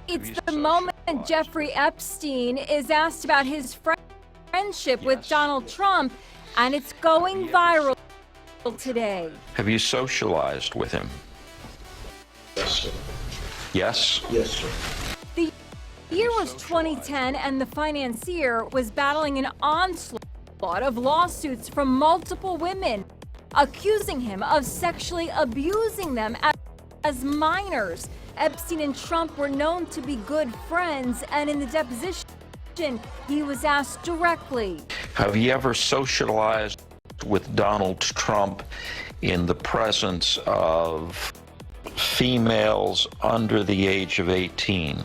It's the moment Jeffrey Epstein is asked about his friendship with Donald Trump, and it's going viral today. Have you socialized with him? Yes, sir. Yes? Yes, sir. The year was 2010, and the financier was battling an onslaught of lawsuits from multiple women, accusing him of sexually abusing them as minors. Epstein and Trump were known to be good friends, and in the deposition, he was asked directly. Have you ever socialized with Donald Trump in the presence of females under the age of 18?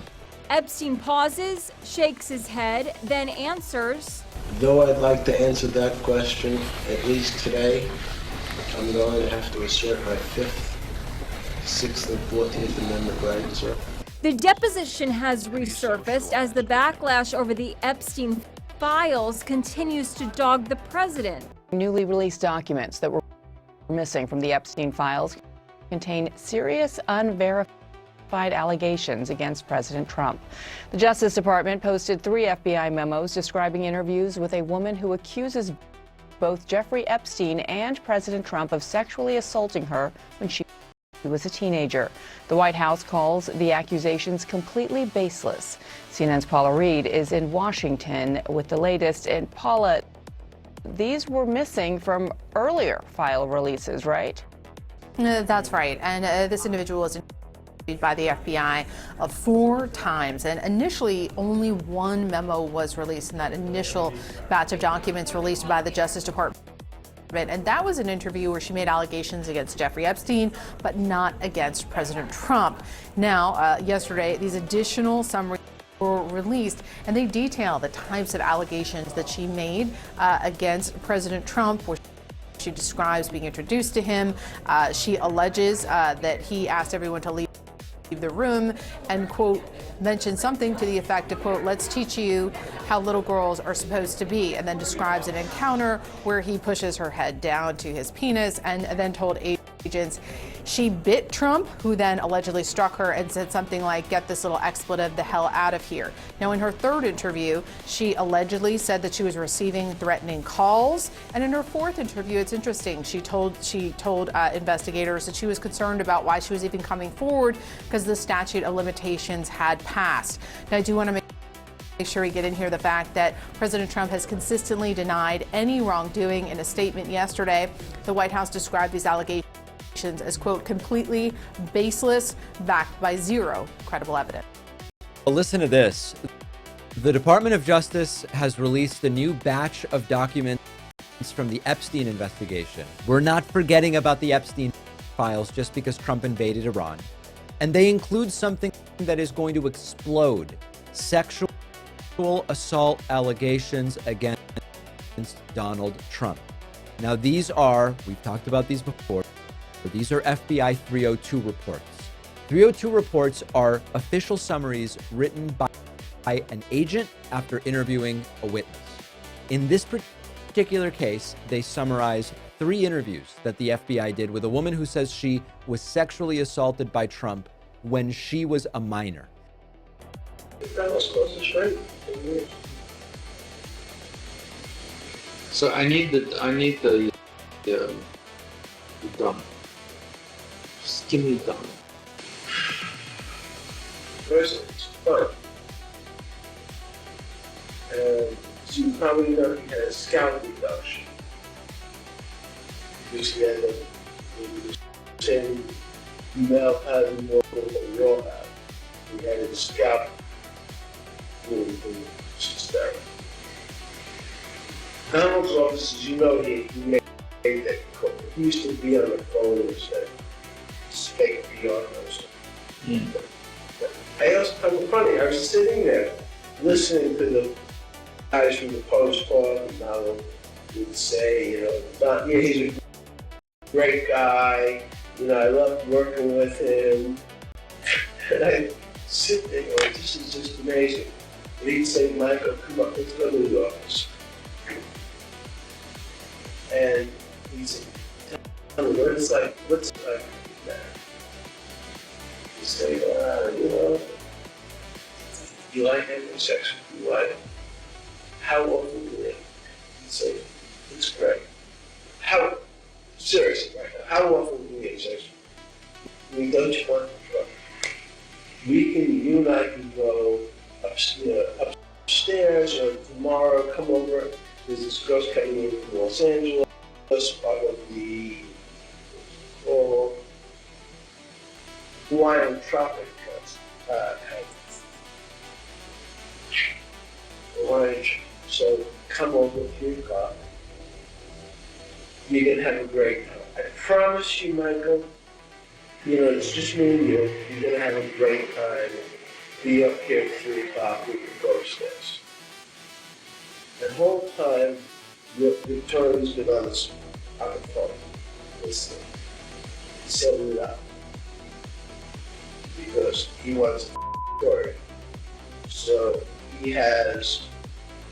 Epstein pauses, shakes his head, then answers. Though I'd like to answer that question, at least today, I'm going to have to assert my 5th, 6th, and 14th Amendment rights, sir. The deposition has resurfaced as the backlash over the Epstein files continues to dog the president. Newly released documents that were missing from the Epstein files contain serious, unverified allegations against President Trump. The Justice Department posted 3 FBI memos describing interviews with a woman who accuses both Jeffrey Epstein and President Trump of sexually assaulting her when she was a teenager. The White House calls the accusations completely baseless. CNN's Paula Reed is in Washington with the latest. And Paula, these were missing from earlier file releases, right? That's right. And this individual was interviewed by the FBI 4 times. And initially, only 1 memo was released in that initial batch of documents released by the Justice Department. And that was an interview where she made allegations against Jeffrey Epstein, but not against President Trump. Now, yesterday, these additional summaries were released, and they detail the types of allegations that she made against President Trump, where she describes being introduced to him. She alleges that he asked everyone to leave the room and, quote, mentioned something to the effect of, quote, let's teach you how little girls are supposed to be, and then describes an encounter where he pushes her head down to his penis and then told agents she bit Trump, who then allegedly struck her and said something like, get this little expletive the hell out of here. Now, in her 3rd interview, she allegedly said that she was receiving threatening calls. And in her 4th interview, it's interesting, she told investigators that she was concerned about why she was even coming forward because the statute of limitations had passed. Now, I do want to make sure we get in here the fact that President Trump has consistently denied any wrongdoing. In a statement yesterday, the White House described these allegations as, quote, completely baseless, backed by 0 credible evidence. Well, listen to this. The Department of Justice has released a new batch of documents from the Epstein investigation. We're not forgetting about the Epstein files just because Trump invaded Iran. And they include something that is going to explode: sexual assault allegations against Donald Trump. Now, these are, we've talked about these before, these are FBI 302 reports. 302 reports are official summaries written by an agent after interviewing a witness. In this particular case, they summarize 3 interviews that the FBI did with a woman who says she was sexually assaulted by Trump when she was a minor. So I need the dump. Just give me the dump. First, it's fun. And you probably know he had a scalp reduction. Because he had the same male pattern more than the raw pattern. He had his scalp moving from steroid. Donald's office, as you know, he made that call. He used to be on the phone and say, fake beyond those. I also found it funny. I was sitting there listening to the guys from the postcard, and Donald would say, he's a great guy. I loved working with him. And I sit there going, this is just amazing. And he'd say, Michael, come on, let's go to the office. And he'd say, tell me, what's it like that? He'd say, You like having sex? You like it? How often do it? You say, it's great. Seriously, right now, how often do we have sex? We don't want to try. You and I can go upstairs, or tomorrow come over. There's this girl coming in from Los Angeles, part of the Hawaiian Tropic so come over at 3 o'clock. You're gonna have a great time. I promise you, Michael, it's just me and you. You're gonna have a great time. Be up here at 3 o'clock with your posters. The whole time, Victoria's been on the phone. Listening. Setting it up. Because he wants Victoria. So he has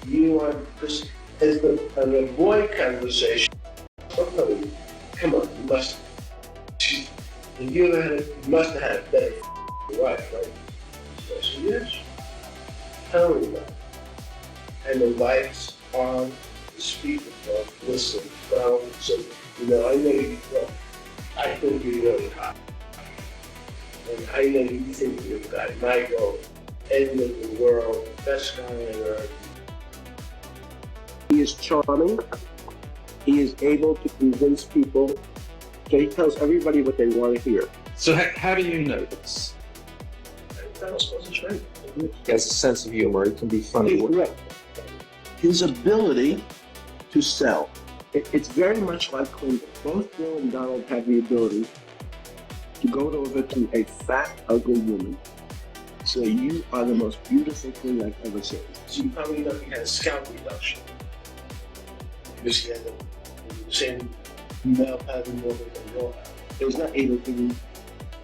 you on this as an avoid conversation. Oh, come on, you must have had a better wife, right? I said, yes. Tell me that. And the wife's on the speakerphone, listening, well, so, I know I think you're really hot. And I know you think you've got Michael, end of the world, best guy on earth. He is charming. He is able to convince people. So he tells everybody what they want to hear. So how do you know this? That was supposed to trade. He has a sense of humor. It can be funny. Correct. His ability to sell. It's very much like Clinton. Both Bill and Donald have the ability to go over to a fat, ugly woman, say, you are the most beautiful thing I've ever seen. So you probably know he had a scalp reduction. Because he had the same male pattern woman than your have. There's not a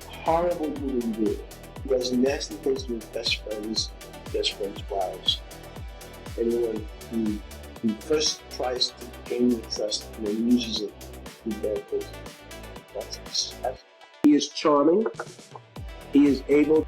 horrible human being who has nasty things with best friends' wives. Anyone who first tries to gain your trust and then uses it to bad things. He is charming. He is able